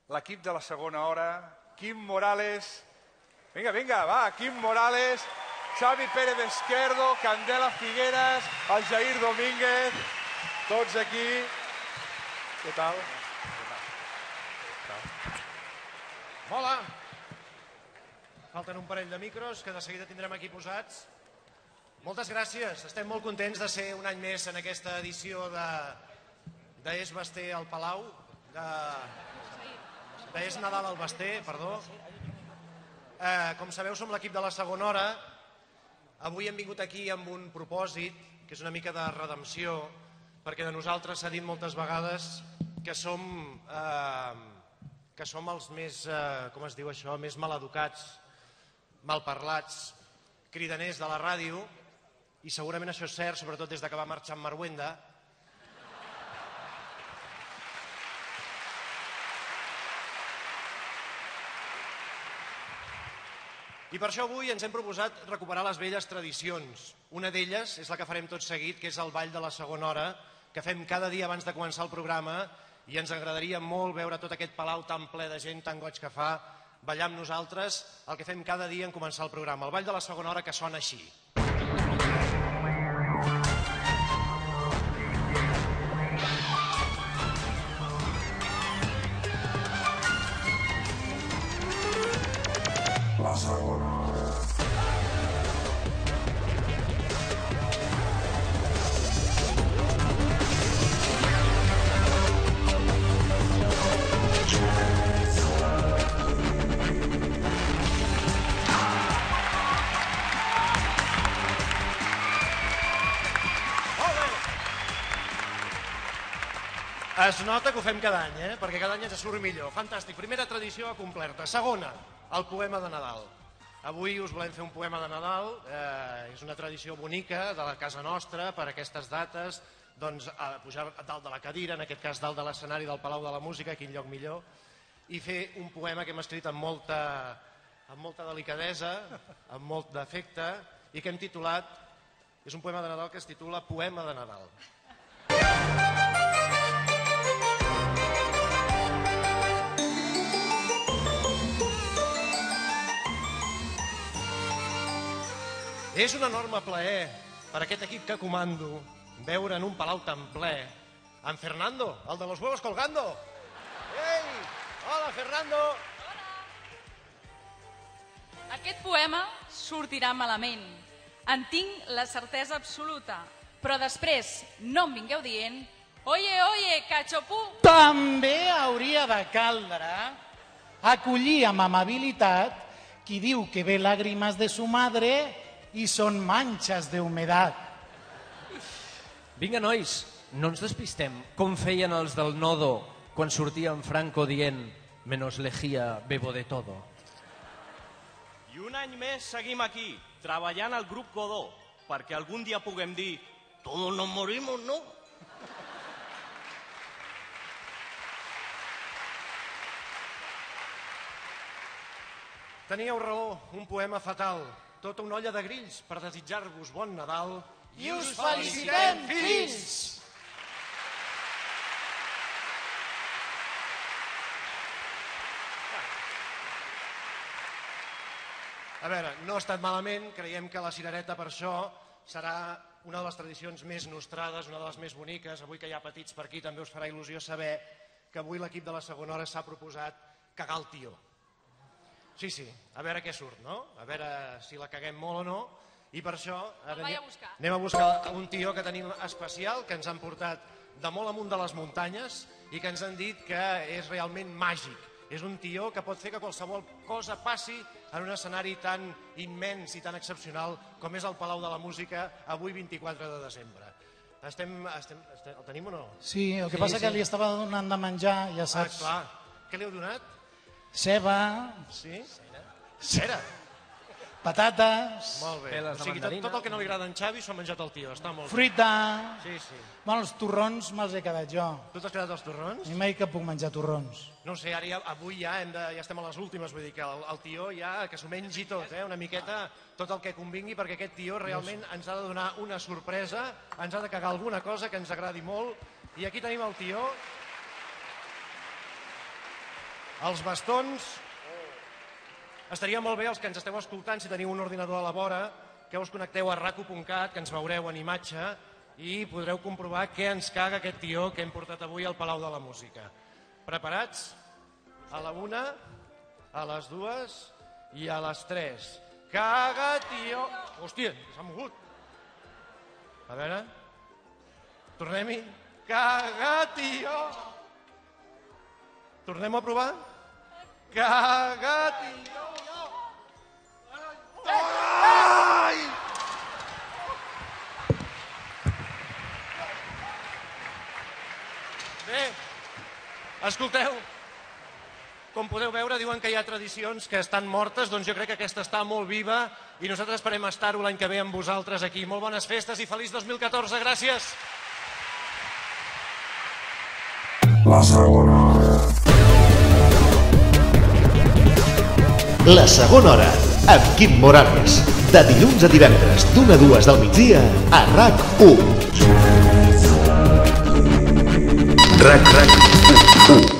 l'equip de la segona hora, Quim Morales, vinga, va, Quim Morales, Xavi Pérez Esquerdo, Candela Figueras, el Jair Domínguez, tots aquí. Què tal? Hola! Falten un parell de micros que de seguida tindrem aquí posats. Moltes gràcies, estem molt contents de ser un any més en aquesta edició d'Es Basté al Palau, d'Es Nadal al Basté, perdó. Com sabeu, som l'equip de la segona hora. Avui hem vingut aquí amb un propòsit, que és una mica de redempció, perquè de nosaltres s'ha dit moltes vegades que som els més, com es diu això, més maleducats, malparlats, cridaners de la ràdio, i segurament això és cert, sobretot des que va marxar en Marwenda. I per això avui ens hem proposat recuperar les velles tradicions. Una d'elles és la que farem tot seguit, que és el ball de la segona hora, que fem cada dia abans de començar el programa, i ens agradaria molt veure tot aquest palau tan ple de gent, tan goig que fa, ballar amb nosaltres el que fem cada dia en començar el programa. El ball de la segona hora, que sona així. La segona. Es nota que ho fem cada any, perquè cada any ens surt millor. Fantàstic. Primera tradició acomplerta. Segona, el poema de Nadal. Avui us volem fer un poema de Nadal. És una tradició bonica de la casa nostra per aquestes dates, doncs pujar a dalt de la cadira, en aquest cas dalt de l'escenari del Palau de la Música, quin lloc millor, i fer un poema que hem escrit amb molta delicadesa, amb molt d'afecte, i que hem titulat, és un poema de Nadal que es titula Poema de Nadal. És un enorme plaer per aquest equip que comando veure en un palau tan ple en Fernando, el de los huevos colgando. Ei! Hola, Fernando! Hola! Aquest poema sortirà malament. En tinc la certesa absoluta. Però després no em vingueu dient oye, cachopú! També hauria de caldre acollir amb amabilitat qui diu que ve lágrimas de su madre i són manxes de humedad. Vinga, nois, no ens despistem. Com feien els del Nodo quan sortia en Franco dient menos lejía, bebo de todo. I un any més seguim aquí, treballant al grup Godó, perquè algun dia puguem dir todos nos morimos, ¿no? Teníeu raó, un poema fatal. Tota una olla de grills per desitjar-vos bon Nadal. I us felicitem, fills! A veure, no ha estat malament, creiem que la cirereta per això serà una de les tradicions més nostrades, una de les més boniques. Avui que hi ha petits per aquí també us farà il·lusió saber que avui l'equip de la segona hora s'ha proposat cagar el tió. Sí, a veure què surt, no? A veure si la caguem molt o no. I per això anem a buscar un tió que tenim especial, que ens han portat de molt amunt de les muntanyes i que ens han dit que és realment màgic. És un tió que pot fer que qualsevol cosa passi en un escenari tan immens i tan excepcional com és el Palau de la Música avui 24 de desembre. El tenim o no? Sí, el que passa que li estava donant de menjar, ja saps. Clar. Què li heu donat? Ceba. Sí? Cera. Patates. Molt bé. O sigui, tot el que no li agrada a en Xavi s'ho ha menjat el tio. Està molt bé. Fruita. Sí. Bueno, els torrons me'ls he quedat jo. Tu t'has quedat els torrons? A mi mai que puc menjar torrons. No sé, avui ja estem a les últimes, vull dir que el tio ja que s'ho mengi tot, una miqueta tot el que convingui, perquè aquest tio realment ens ha de donar una sorpresa, ens ha de cagar alguna cosa que ens agradi molt. I aquí tenim el tio Els bastons... Estaria molt bé, els que ens esteu escoltant, si teniu un ordinador a la vora, que us connecteu a raco.cat, que ens veureu en imatge, i podreu comprovar què ens caga aquest tió que hem portat avui al Palau de la Música. Preparats? A la 1, a les 2 i a les 3. Caga, tio... Hòstia, s'ha mogut. A veure... Tornem-hi. Caga, tio... Tornem a provar? Caga, tio... Ai! Bé, escolteu, com podeu veure, diuen que hi ha tradicions que estan mortes, doncs jo crec que aquesta està molt viva i nosaltres esperem estar-ho l'any que ve amb vosaltres aquí. Molt bones festes i feliç 2014, gràcies! La segona hora. La segona hora, amb Quim Morales. De dilluns a divendres, d'1 a 2 del migdia, a RAC1. RAC1.